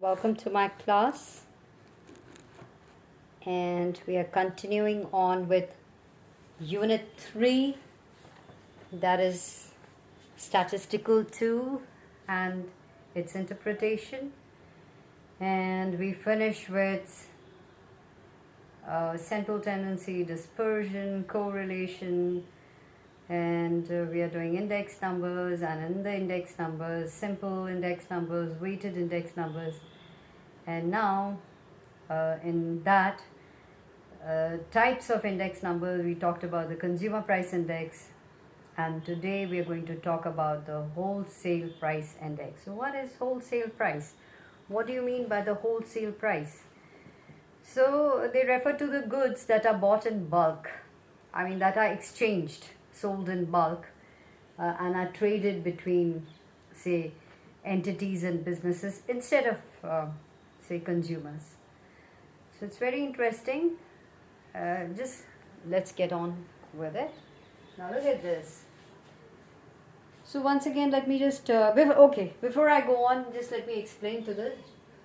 Welcome to my class, and we are continuing on with Unit 3, that is Statistical 2 and its interpretation. And we finish with central tendency, dispersion, correlation, and we are doing index numbers, and in the index numbers, simple index numbers, weighted index numbers. And now in that types of index numbers, we talked about the consumer price index, and today we are going to talk about the wholesale price index. So what is wholesale price? What do you mean by the wholesale price? So they refer to the goods that are bought in bulk, that are exchanged, sold in bulk, and are traded between, say, entities and businesses instead of, say, consumers. So it's very interesting. Just let's get on with it. Now look at this. So once again, let me just, before I go on, just let me explain to this.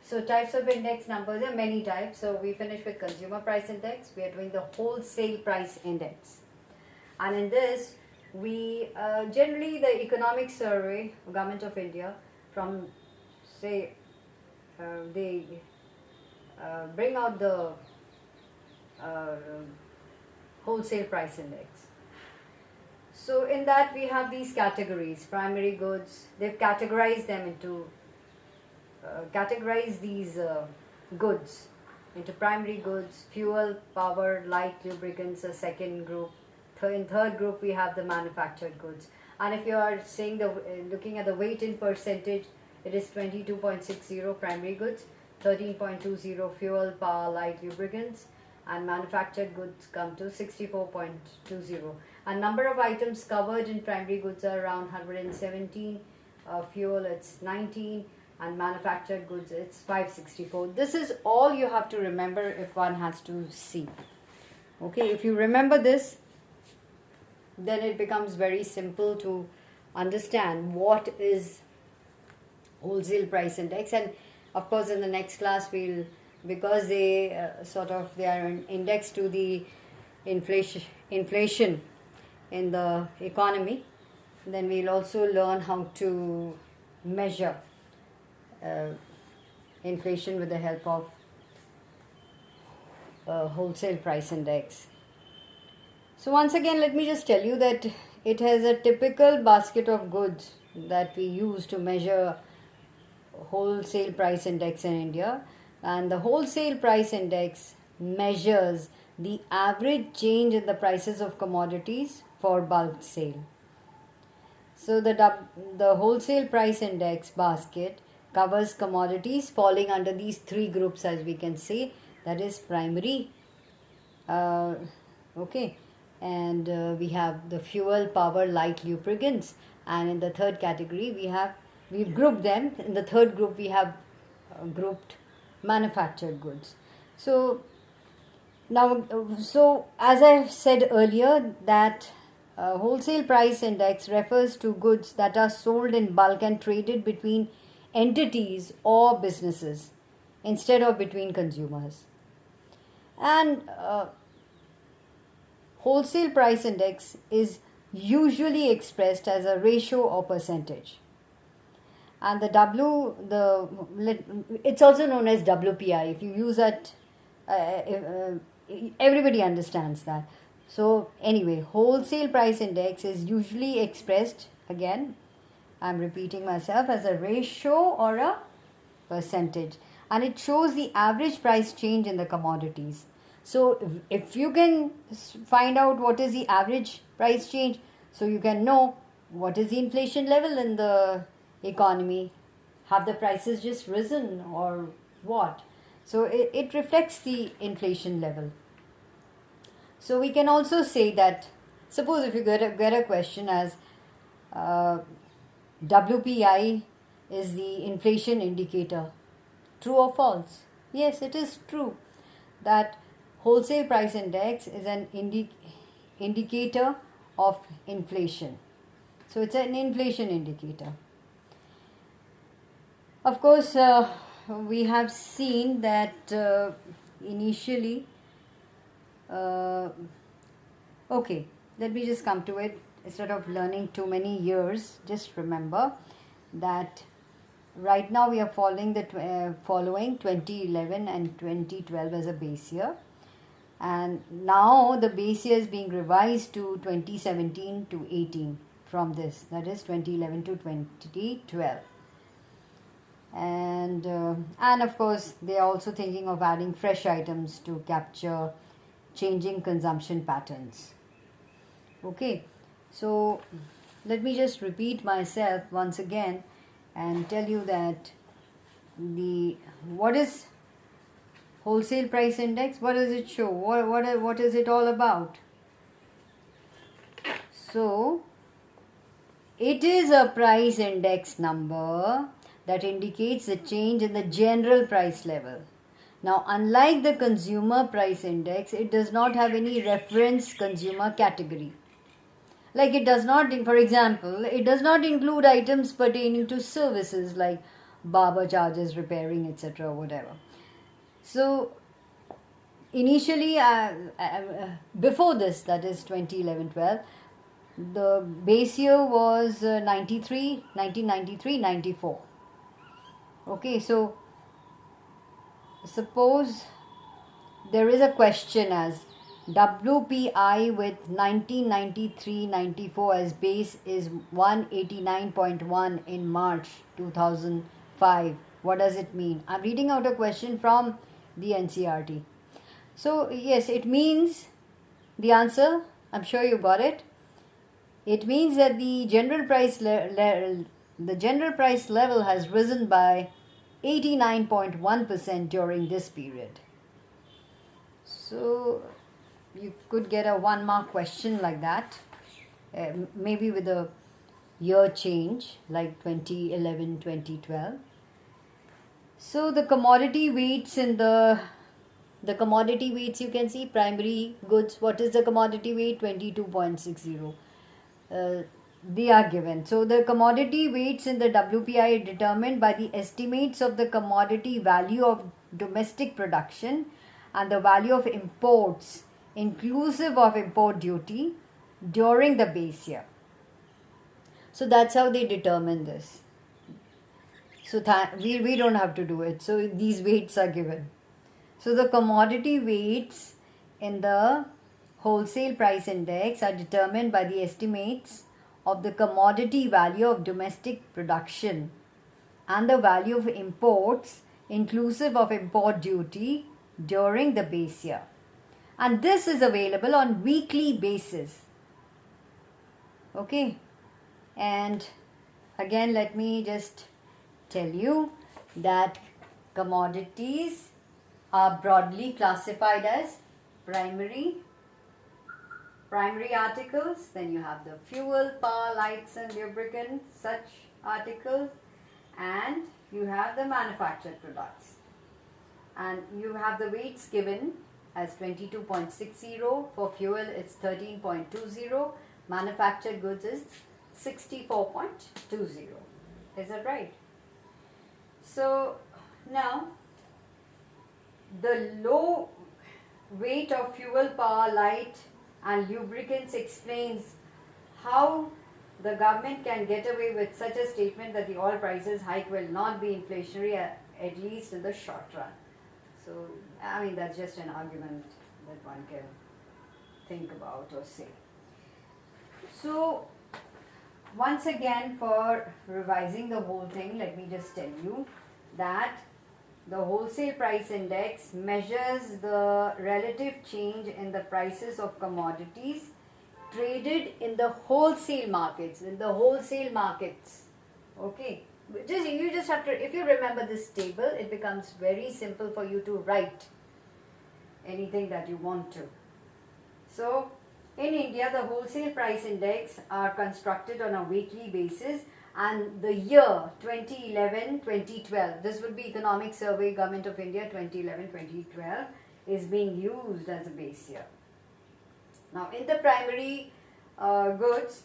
So types of index numbers, there are many types. So we finished with consumer price index. We are doing the wholesale price index. And in this, we generally the economic survey, Government of India, from say, they bring out the wholesale price index. So in that we have these categories, primary goods. They've categorized them into categorize these goods into primary goods, fuel, power, light lubricants, a second group. In third group we have the manufactured goods. And if you are saying looking at the weight in percentage, it is 22.60 primary goods, 13.20 fuel, power, light lubricants, and manufactured goods come to 64.20. And number of items covered in primary goods are around 117, fuel it's 19, and manufactured goods it's 564. This is all you have to remember if one has to see. Okay, if you remember this, then it becomes very simple to understand what is wholesale price index. And of course in the next class we'll, because they they are indexed to the inflation in the economy, then we'll also learn how to measure inflation with the help of wholesale price index. So once again, let me just tell you that it has a typical basket of goods that we use to measure wholesale price index in India. And the wholesale price index measures the average change in the prices of commodities for bulk sale. So the wholesale price index basket covers commodities falling under these three groups, as we can see. That is primary, and we have the fuel, power, light lubricants, and in the third category we've grouped them. In the third group we have grouped manufactured goods. So now, as I said earlier, that wholesale price index refers to goods that are sold in bulk and traded between entities or businesses instead of between consumers. And wholesale price index is usually expressed as a ratio or percentage. And it's also known as WPI. If you use that, everybody understands that. So anyway, wholesale price index is usually expressed, again, I'm repeating myself, as a ratio or a percentage. And it shows the average price change in the commodities. So if you can find out what is the average price change, so you can know what is the inflation level in the economy. Have the prices just risen or what? So it reflects the inflation level. So we can also say that, suppose if you get a question as WPI is the inflation indicator, true or false? Yes, it is true that wholesale price index is an indicator of inflation. So it's an inflation indicator. Of course, we have seen that initially, uh, okay, let me just come to it. Instead of learning too many years, just remember that right now we are following 2011 and 2012 as a base year, and now the base year is being revised to 2017 to 18 from this, that is 2011 to 2012. And of course they are also thinking of adding fresh items to capture changing consumption patterns. Okay, so let me just repeat myself once again and tell you that what is wholesale price index, what does it show, what is it all about? So it is a price index number that indicates the change in the general price level. Now, unlike the consumer price index, it does not have any reference consumer category. Like it does not, for example, it does not include items pertaining to services like barber charges, repairing, etc., whatever. So, initially, before this, that is 2011-12, the base year was 1993-94. Okay, so suppose there is a question as WPI with 1993-94 as base is 189.1 in March 2005. What does it mean? I'm reading out a question from the NCRT. So yes, it means the answer, I'm sure you got it. It means that the general price level has risen by 89.1% during this period. So you could get a 1-mark question like that, maybe with a year change like 2011-2012. So the commodity weights in the commodity weights, you can see primary goods. What is the commodity weight? 22.60. They are given. So the commodity weights in the WPI are determined by the estimates of the commodity value of domestic production and the value of imports inclusive of import duty during the base year. So that's how they determine this. So we don't have to do it. So these weights are given. So the commodity weights in the wholesale price index are determined by the estimates of the commodity value of domestic production and the value of imports inclusive of import duty during the base year. And this is available on weekly basis. Okay, and again let me just tell you that commodities are broadly classified as primary articles, then you have the fuel, power, lights and lubricants, such articles, and you have the manufactured products. And you have the weights given as 22.60, for fuel it's 13.20, manufactured goods is 64.20. Is that right? So now the low weight of fuel, power, light and lubricants explains how the government can get away with such a statement that the oil prices hike will not be inflationary, at least in the short run. So, I mean, that's just an argument that one can think about or say. So, once again, for revising the whole thing, let me just tell you that the wholesale price index measures the relative change in the prices of commodities traded in the wholesale markets. Okay. You just have to, if you remember this table, it becomes very simple for you to write anything that you want to. So, in India, the wholesale price index are constructed on a weekly basis, and the year 2011-2012, this would be Economic Survey, Government of India 2011-2012, is being used as a base year. Now, in the primary goods,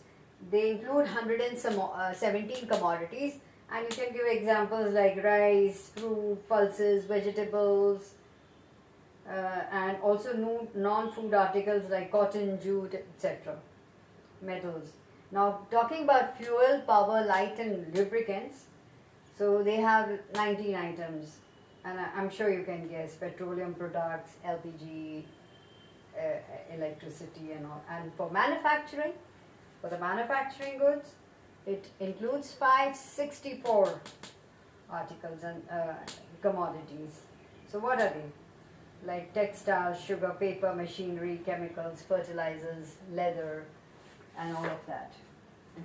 they include 117 commodities. And you can give examples like rice, fruit, pulses, vegetables, and also non-food articles like cotton, jute, etc. Metals. Now talking about fuel, power, light and lubricants, so they have 19 items, and I'm sure you can guess: petroleum products, LPG, electricity and all. And for the manufacturing goods, it includes 564 articles and commodities. So what are they? Like textiles, sugar, paper, machinery, chemicals, fertilizers, leather, and all of that.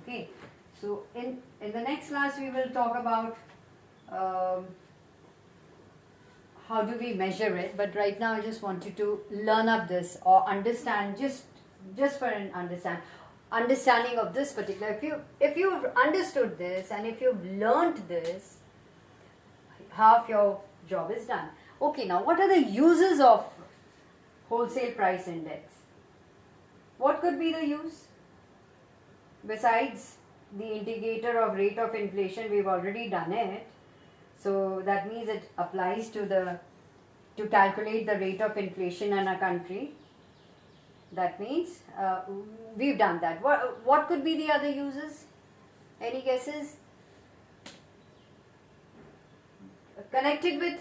Okay, so in the next class we will talk about how do we measure it, but right now I just want you to learn up this or understand, just for an understanding of this particular. If you've understood this and if you've learned this, half your job is done. Okay, now what are the uses of wholesale price index? What could be the use? Besides the indicator of rate of inflation, we've already done it. So that means it applies to calculate the rate of inflation in a country. That means we've done that. What could be the other uses? Any guesses? Connected with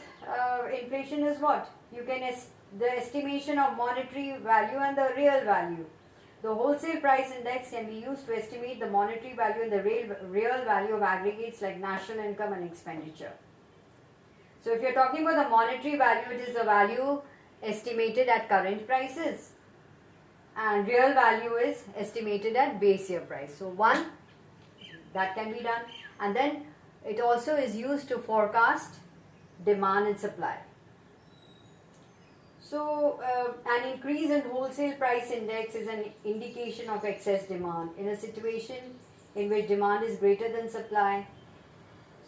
inflation is what? You can the estimation of monetary value and the real value. The wholesale price index can be used to estimate the monetary value and the real value of aggregates like national income and expenditure. So if you're talking about the monetary value, it is the value estimated at current prices, and real value is estimated at base year price. So one, that can be done, and then it also is used to forecast demand and supply. So an increase in wholesale price index is an indication of excess demand in a situation in which demand is greater than supply.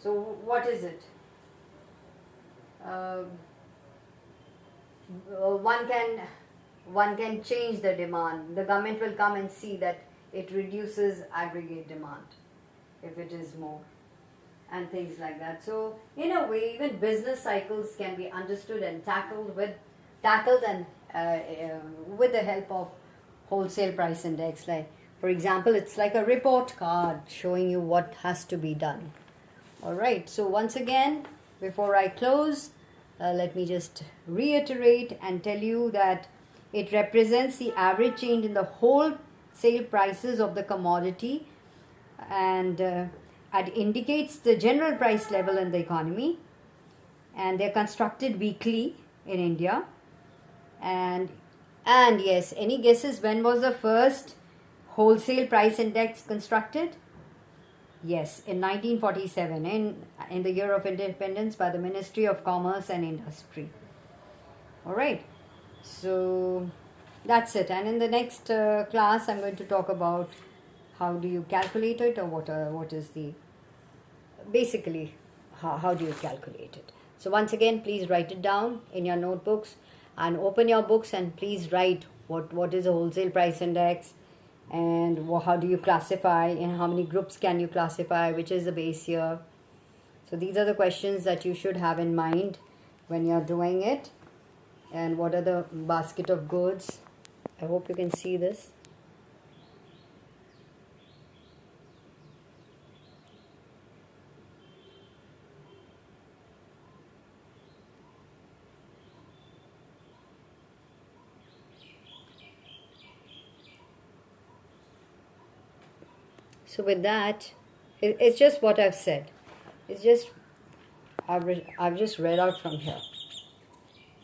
So what is it? One can change the demand. The government will come and see that it reduces aggregate demand if it is more, and things like that. So in a way, even business cycles can be understood and tackled with the help of wholesale price index. Like, for example, it's like a report card showing you what has to be done. All right, so once again, before I close, let me just reiterate and tell you that it represents the average change in the wholesale prices of the commodity, and it indicates the general price level in the economy, and they're constructed weekly in India. And yes, any guesses when was the first wholesale price index constructed? Yes, in 1947, in the year of independence, by the Ministry of Commerce and Industry. All right, so that's it. And in the next class, I'm going to talk about how do you calculate it, or what is the basically how do you calculate it. So once again, please write it down in your notebooks and open your books, and please write what is a wholesale price index, and how do you classify, and how many groups can you classify, which is the base year. So these are the questions that you should have in mind when you're doing it. And what are the basket of goods? I hope you can see this. So with that, it's just what I've said. It's just I've just read out from here.